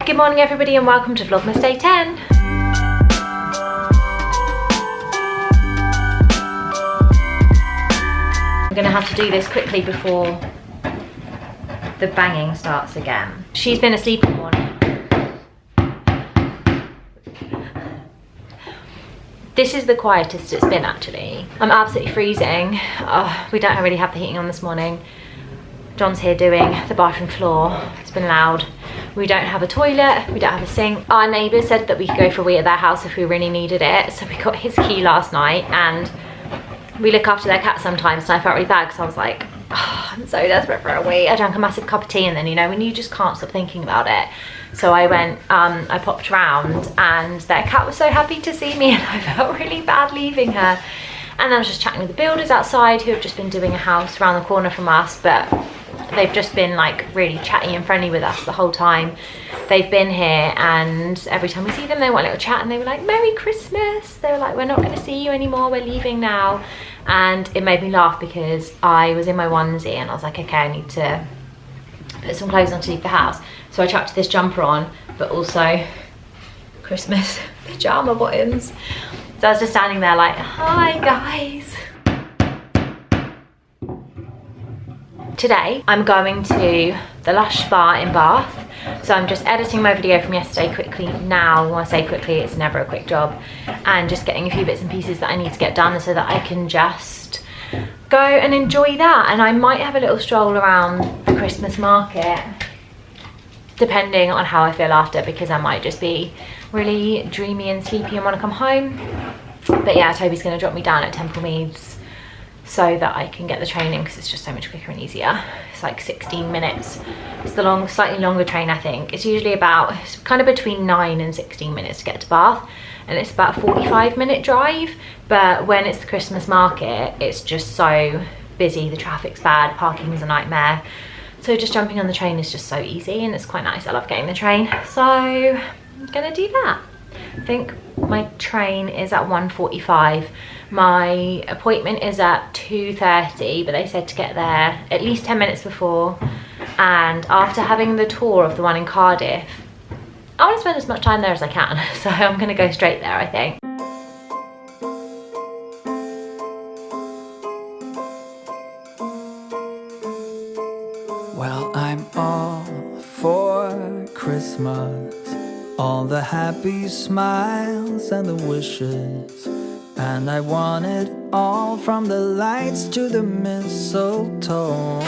Good morning everybody and welcome to Vlogmas Day 10. I'm gonna have to do this quickly before the banging starts again. She's been asleep all morning. This is the quietest it's been actually. I'm absolutely freezing. Oh, we don't really have the heating on this morning. John's here doing the bathroom floor. It's been loud. We don't have a toilet, we don't have a sink. Our neighbours said that we could go for a wee at their house if we really needed it. So we got his key last night and we look after their cat sometimes and I felt really bad because I was like, oh, I'm so desperate for a wee. I drank a massive cup of tea and then, you know, when you just can't stop thinking about it. So I went, I popped round and their cat was so happy to see me and I felt really bad leaving her. And I was just chatting with the builders outside who have just been doing a house around the corner from us, but they've just been like really chatty and friendly with us the whole time they've been here, and every time we see them they want a little chat and they were like, Merry Christmas. They were like, we're not going to see you anymore, we're leaving now. And it made me laugh because I was in my onesie and I was like, okay, I need to put some clothes on to leave the house. So I chucked this jumper on, but also Christmas pyjama bottoms. So I was just standing there like, hi guys. Today I'm going to the Lush spa in Bath. So I'm just editing my video from yesterday quickly now. When I say quickly, it's never a quick job. And just getting a few bits and pieces that I need to get done so that I can just go and enjoy that. And I might have a little stroll around the Christmas market, depending on how I feel after, because I might just be really dreamy and sleepy and want to come home. But yeah, Toby's going to drop me down at Temple Meads so that I can get the train in because it's just so much quicker and easier. It's like 16 minutes. It's the slightly longer train, I think. It's usually it's kind of between 9 and 16 minutes to get to Bath, and it's about a 45-minute drive. But when it's the Christmas market, it's just so busy, the traffic's bad, parking is a nightmare. So just jumping on the train is just so easy and it's quite nice. I love getting the train. So I'm gonna do that. I think my train is at 1:45. My appointment is at 2:30, but they said to get there at least 10 minutes before. And after having the tour of the one in Cardiff, I want to spend as much time there as I can. So I'm gonna go straight there, I think. Well, I'm all for Christmas, all the happy smiles and the wishes, and I want it all from the lights to the mistletoe.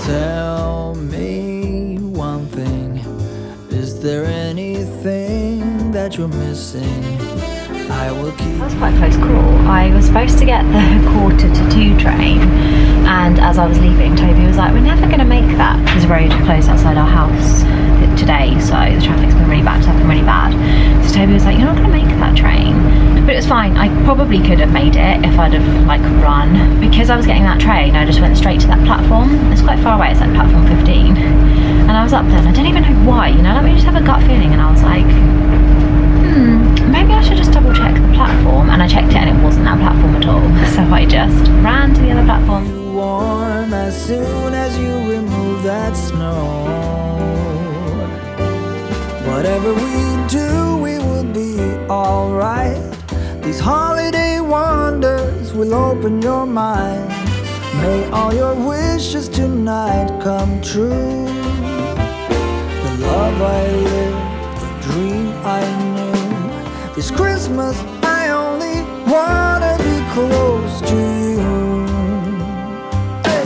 Tell me one thing, is there anything that you're missing? I will keep. That was quite a close call. I was supposed to get the 1:45 train, and as I was leaving, Toby was like, we're never going to make that. There's a road closed outside our house today, so the traffic's been really backed up and really bad. So Toby was like, you're not going to make that train. But it was fine. I probably could have made it if I'd have like run. Because I was getting that train, I just went straight to that platform. It's quite far away, it's like platform 15. And I was up there and I don't even know why, you know, let me just have a gut feeling, and I was like, maybe I should just double check the platform, and I checked it and it wasn't that platform at all. So I just ran to the other platform. Warm as soon as you remove that snow. Whatever we do, we will be alright. These holiday wonders will open your mind. May all your wishes tonight come true. The love I lived, the dream I knew. This Christmas I only wanna be close to you. Hey.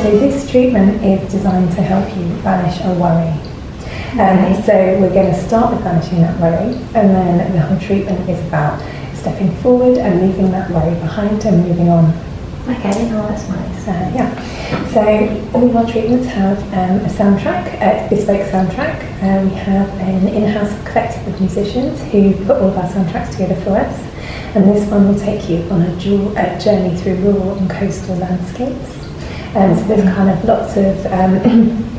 So this treatment is designed to help you banish a worry. So we're going to start with banishing that worry, and then the whole treatment is about stepping forward and leaving that worry behind and moving on. Okay, oh that's nice. Yeah. So all of our treatments have a soundtrack, a bespoke soundtrack. We have an in-house collective of musicians who put all of our soundtracks together for us. And this one will take you on a journey through rural and coastal landscapes. So there's kind of lots of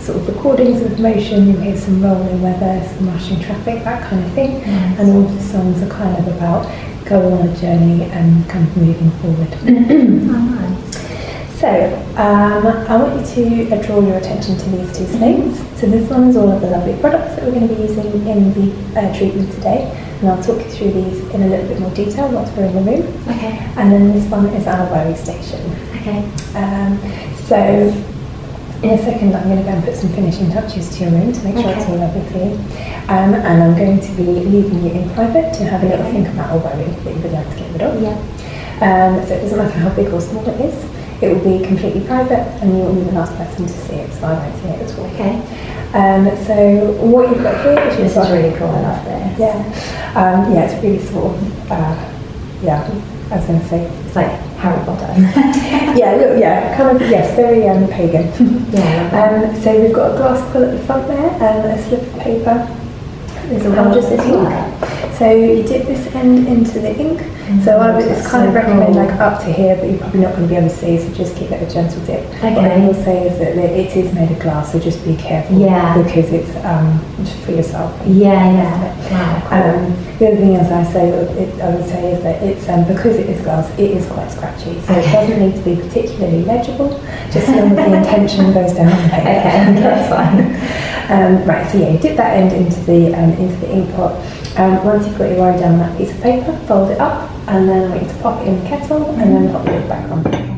sort of recordings of motion. You'll hear some rolling weather, some rushing traffic, that kind of thing. And all the songs are kind of about go on a journey and kind of moving forward. Oh, nice. So, I want you to draw your attention to these two slates. So this one is all of the lovely products that we're going to be using in the treatment today, and I'll talk you through these in a little bit more detail once we're in the room. Okay. And then this one is our worry station. Okay. So in a second I'm going to go and put some finishing touches to your room to make sure it's all lovely for you. And I'm going to be leaving you in private to have a little think about a worry that you would like to get rid of. Yeah. So it doesn't matter how big or small it is. It will be completely private and you will be the last person to see it, so I won't see it at all. Okay. So what you've got here is... This is really cool, I love this. Yeah. Yeah, it's really sort of, yeah, I was going to say... It's like Harry Potter. yeah, kind of, yes, very pagan. Yeah. So we've got a glass quill at the front there and a slip of paper. There's a How does this work? So you dip this end into the ink. So I would just kind of recommend like up to here, but you're probably not going to be able to see, so just keep it a gentle dip. Okay. What I will say is that it is made of glass, so just be careful. Yeah. Because it's for yourself. Yeah. Wow, cool. The other thing, as I would say is that it's because it is glass, it is quite scratchy, so it doesn't need to be particularly legible, just as long as the intention goes down on the paper. Okay, that's fine. Right, so yeah, you dip that end into the ink pot. Once you've got your worry down on that piece of paper, fold it up, and then I want you to pop it in the kettle, and then pop the lid back on.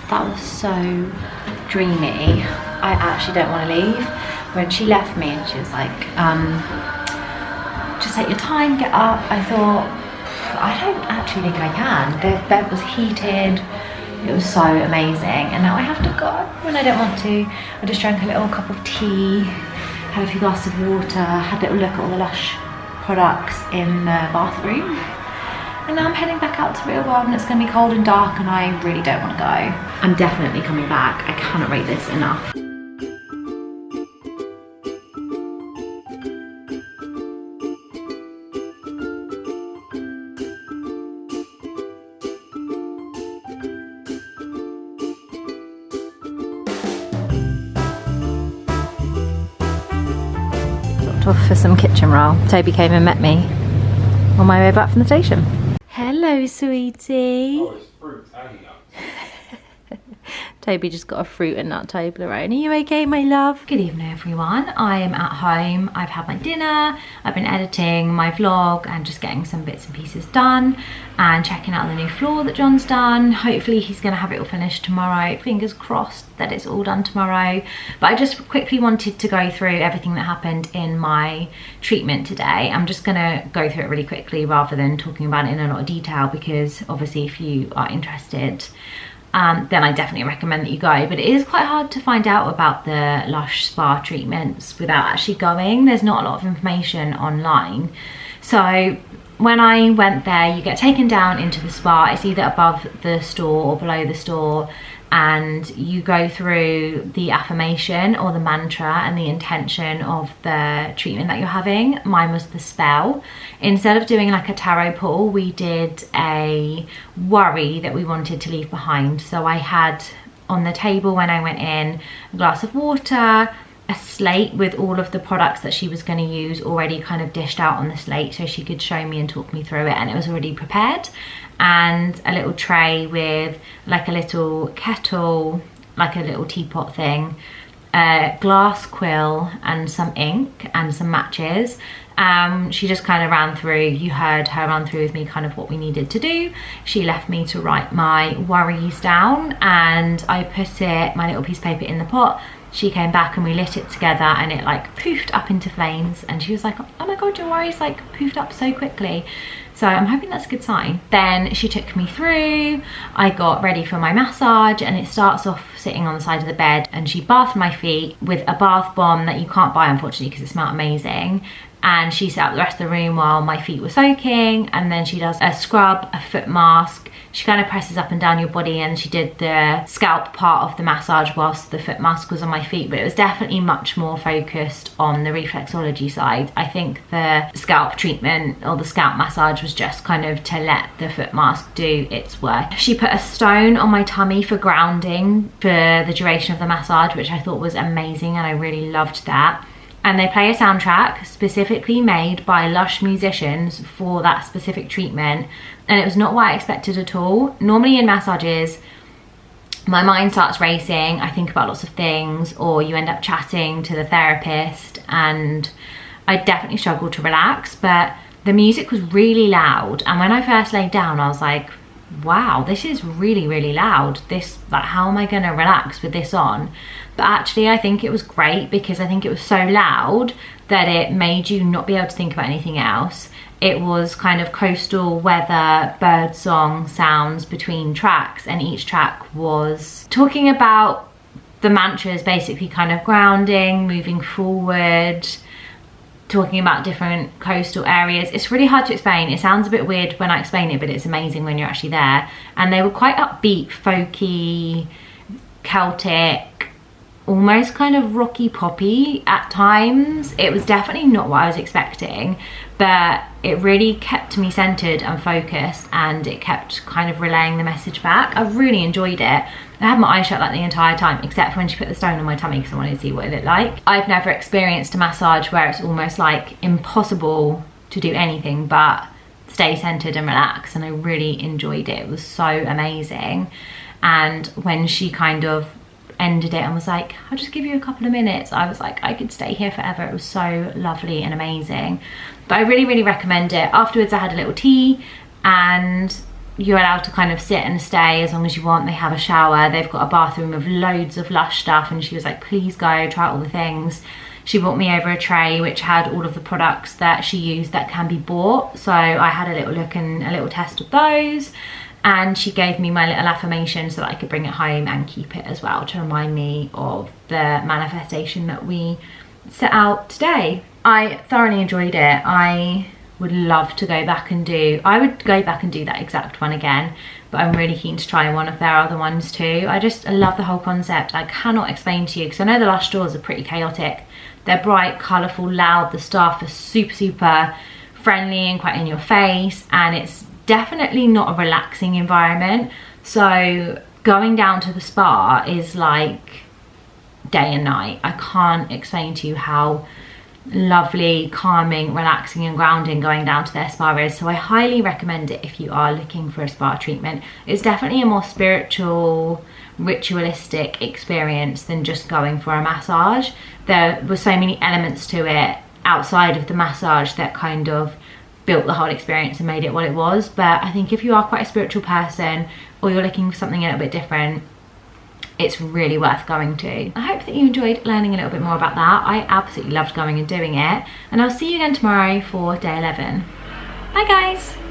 That was so dreamy. I actually don't want to leave. When she left me and she was like, just take your time, get up, I thought, I don't actually think I can. The bed was heated, it was so amazing, and now I have to go when I don't want to. I just drank a little cup of tea, had a few glasses of water, had a little look at all the Lush products in the bathroom. And now I'm heading back out to real world and it's going to be cold and dark and I really don't want to go. I'm definitely coming back. I cannot rate this enough. Stopped off for some kitchen roll. Toby came and met me on my way back from the station. Hello, sweetie. Oh, it's fruit and nuts. Toby just got a fruit and nut Toblerone. Are you okay, my love? Good evening, everyone. I am at home. I've had my dinner. I've been editing my vlog and just getting some bits and pieces done and checking out the new floor that John's done. Hopefully he's gonna have it all finished tomorrow. Fingers crossed that it's all done tomorrow. But I just quickly wanted to go through everything that happened in my treatment today. I'm just gonna go through it really quickly rather than talking about it in a lot of detail, because obviously if you are interested, then I definitely recommend that you go. But it is quite hard to find out about the Lush spa treatments without actually going. There's not a lot of information online. So when I went there, you get taken down into the spa. It's either above the store or below the store, and you go through the affirmation or the mantra and the intention of the treatment that you're having. Mine was the spell. Instead of doing like a tarot pull, we did a worry that we wanted to leave behind. So I had on the table when I went in a glass of water, a slate with all of the products that she was going to use already kind of dished out on the slate so she could show me and talk me through it, and it was already prepared, and a little tray with like a little kettle, like a little teapot thing, a glass quill and some ink and some matches. She just kind of ran through, you heard her run through with me kind of what we needed to do. She left me to write my worries down, and I put my little piece of paper in the pot. She came back and we lit it together, and it like poofed up into flames, and she was like, oh my god, your worries like poofed up so quickly. So I'm hoping that's a good sign. Then she took me through, I got ready for my massage, and it starts off sitting on the side of the bed, and she bathed my feet with a bath bomb that you can't buy unfortunately because it smelled amazing. And she set up the rest of the room while my feet were soaking, and then she does a scrub, a foot mask. She kind of presses up and down your body, and she did the scalp part of the massage whilst the foot mask was on my feet, but it was definitely much more focused on the reflexology side. I think the scalp treatment or the scalp massage was just kind of to let the foot mask do its work. She put a stone on my tummy for grounding for the duration of the massage, which I thought was amazing, and I really loved that. And they play a soundtrack specifically made by Lush musicians for that specific treatment, and it was not what I expected at all. Normally in massages, my mind starts racing, I think about lots of things, or you end up chatting to the therapist, and I definitely struggled to relax, but the music was really loud, and when I first laid down I was like, wow, this is really, really loud. This, like, how am I gonna relax with this on? But actually I think it was great because I think it was so loud that it made you not be able to think about anything else. It was kind of coastal weather, bird song sounds between tracks, and each track was talking about the mantras, basically kind of grounding, moving forward, talking about different coastal areas. It's really hard to explain. It sounds a bit weird when I explain it, but it's amazing when you're actually there. And they were quite upbeat, folky, Celtic, almost kind of rocky poppy at times. It was definitely not what I was expecting, but it really kept me centered and focused, and it kept kind of relaying the message back. I really enjoyed it. I had my eyes shut like the entire time, except for when she put the stone on my tummy because I wanted to see what it looked like. I've never experienced a massage where it's almost like impossible to do anything but stay centered and relax, and I really enjoyed it. It was so amazing. And when she kind of ended it and was like, I'll just give you a couple of minutes, I was like, I could stay here forever. It was so lovely and amazing. But I really, really recommend it. Afterwards I had a little tea, and you're allowed to kind of sit and stay as long as you want. They have a shower, they've got a bathroom with loads of Lush stuff, and she was like, please go, try all the things. She brought me over a tray which had all of the products that she used that can be bought, so I had a little look and a little test of those. And she gave me my little affirmation so that I could bring it home and keep it as well to remind me of the manifestation that we set out today. I thoroughly enjoyed it. I would love to go back and do, I would go back and do that exact one again, but I'm really keen to try one of their other ones too. I love the whole concept. I cannot explain to you because I know the Lush stores are pretty chaotic. They're bright, colourful, loud. The staff are super, super friendly and quite in your face, and it's definitely not a relaxing environment. So going down to the spa is like day and night. I can't explain to you how lovely, calming, relaxing and grounding going down to their spa is. So I highly recommend it if you are looking for a spa treatment. It's definitely a more spiritual, ritualistic experience than just going for a massage. There were so many elements to it outside of the massage that kind of built the whole experience and made it what it was. But I think if you are quite a spiritual person, or you're looking for something a little bit different, it's really worth going to. I hope that you enjoyed learning a little bit more about that. I absolutely loved going and doing it, and I'll see you again tomorrow for day 11. Bye guys.